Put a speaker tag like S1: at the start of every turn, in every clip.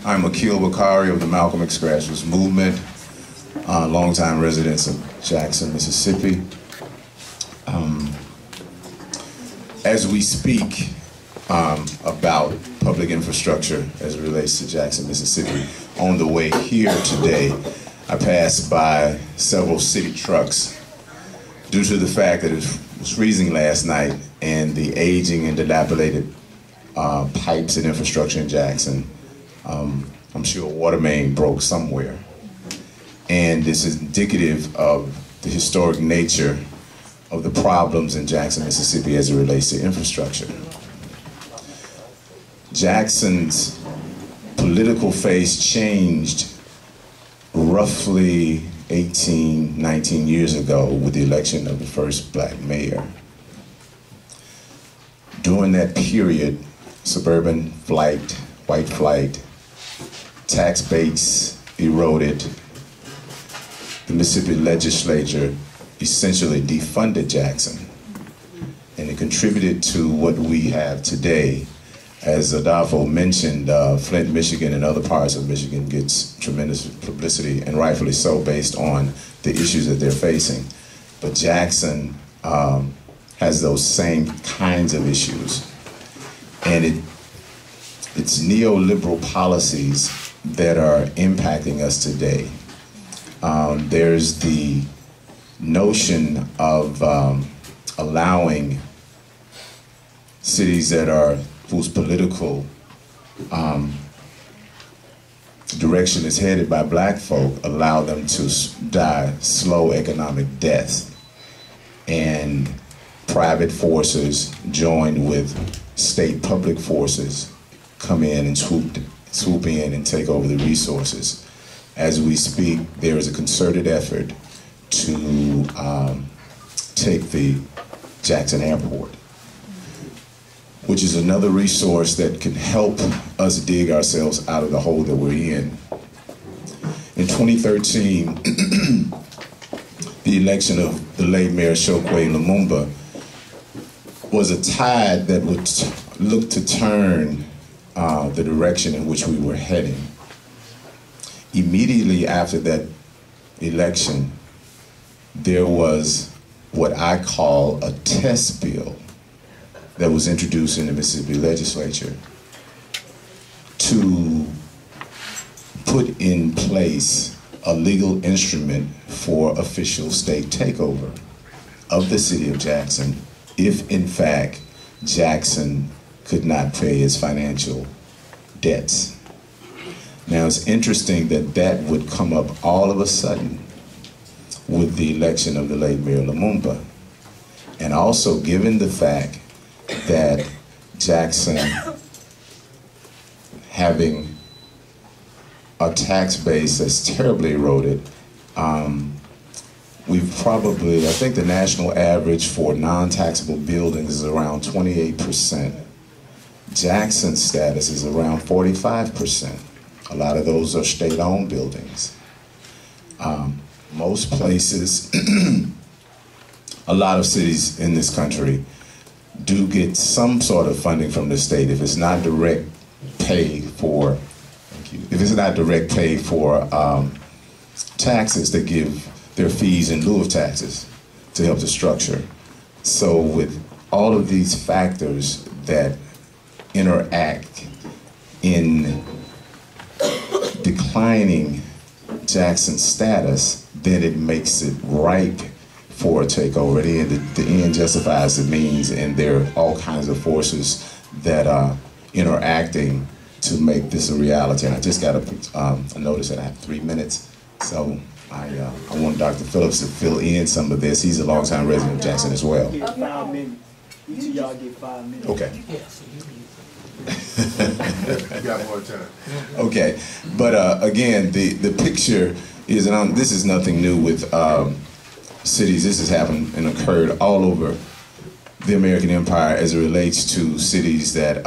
S1: I'm Akil Bakari of the Malcolm X Grassroots Movement, longtime resident of Jackson, Mississippi. As we speak about public infrastructure as it relates to Jackson, Mississippi, on the way here today, I passed by several city trucks due to the fact that it was freezing last night and the aging and dilapidated pipes and infrastructure in Jackson. I'm sure a water main broke somewhere. And this is indicative of the historic nature of the problems in Jackson, Mississippi as it relates to infrastructure. Jackson's political face changed roughly 18, 19 years ago with the election of the first black mayor. During that period, suburban flight, white flight, tax base eroded. The Mississippi legislature essentially defunded Jackson, and it contributed to what we have today. As Adolfo mentioned, Flint, Michigan and other parts of Michigan gets tremendous publicity, and rightfully so, based on the issues that they're facing. But Jackson has those same kinds of issues. And it's neoliberal policies that are impacting us today. There's the notion of allowing cities whose political direction is headed by black folk, allow them to die slow economic death. And private forces joined with state public forces come in and swoop in and take over the resources. As we speak, there is a concerted effort to take the Jackson Airport, which is another resource that can help us dig ourselves out of the hole that we're in. In 2013, the election of the late Mayor Chokwe Lumumba was a tide that would look to turn the direction in which we were heading. Immediately after that election, there was what I call a test bill that was introduced in the Mississippi legislature to put in place a legal instrument for official state takeover of the city of Jackson if, in fact, Jackson could not pay its financial debts. Now, it's interesting that that would come up all of a sudden with the election of the late Mayor Lumumba. And also, given the fact that Jackson, having a tax base that's terribly eroded, we've probably, I think the national average for non-taxable buildings is around 28%. Jackson's status is around 45%. A lot of those are state-owned buildings. Most places, a lot of cities in this country do get some sort of funding from the state. If it's not direct pay for, if it's not direct pay for taxes, they give their fees in lieu of taxes to help the structure. So with all of these factors that interact in declining Jackson's status, then it makes it ripe for a takeover. The end justifies the means, and there are all kinds of forces that are interacting to make this a reality. And I just got a notice that I have 3 minutes, so I want Dr. Phillips to fill in some of this. He's a longtime resident of Jackson as well.
S2: Get 5 minutes. Each of y'all get 5 minutes.
S1: Okay.
S3: You got more time.
S1: Okay, but again, the picture is, and this is nothing new with cities. This has happened and occurred all over the American empire as it relates to cities that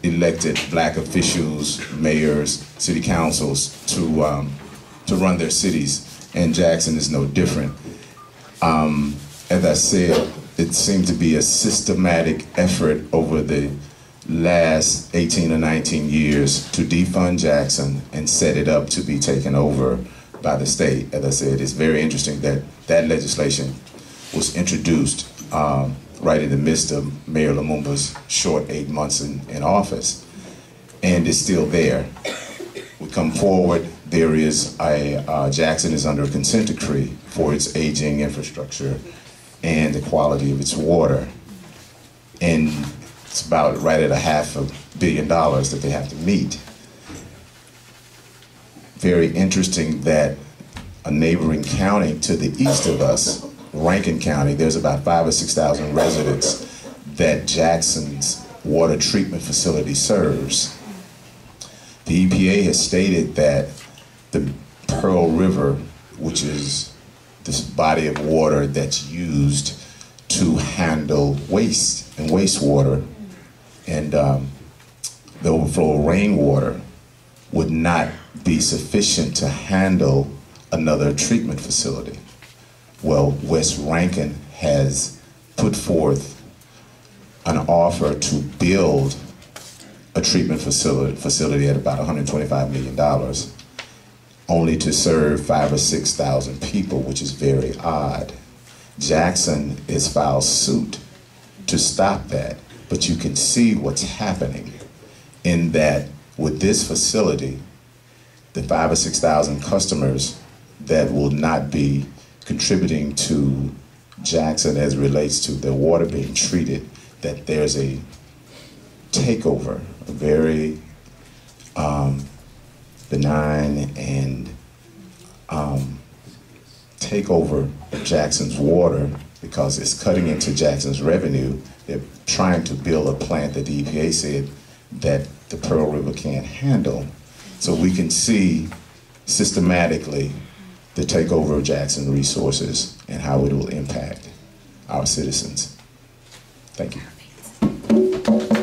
S1: elected black officials, mayors, city councils to run their cities, and Jackson is no different. As I said, it seemed to be a systematic effort over the last 18 or 19 years to defund Jackson and set it up to be taken over by the state. As I said, it's very interesting that that legislation was introduced right in the midst of Mayor Lumumba's short 8 months in office, and it's still there. We come forward, there is Jackson is under a consent decree for its aging infrastructure and the quality of its water. And it's about right at $500 million that they have to meet. Very interesting that a neighboring county to the east of us, Rankin County, there's about 5,000 or 6,000 residents that Jackson's water treatment facility serves. The EPA has stated that the Pearl River, which is this body of water that's used to handle waste and wastewater, and the overflow of rainwater would not be sufficient to handle another treatment facility. Well, West Rankin has put forth an offer to build a treatment facility at about $125 million, only to serve 5,000 or 6,000 people, which is very odd. Jackson has filed suit to stop that, but you can see what's happening in that with this facility, the 5,000 or 6,000 customers that will not be contributing to Jackson as it relates to their water being treated, that there's a takeover, a very benign and takeover of Jackson's water, because it's cutting into Jackson's revenue. They're trying to build a plant that the EPA said that the Pearl River can't handle. So we can see systematically the takeover of Jackson resources and how it will impact our citizens. Thank you.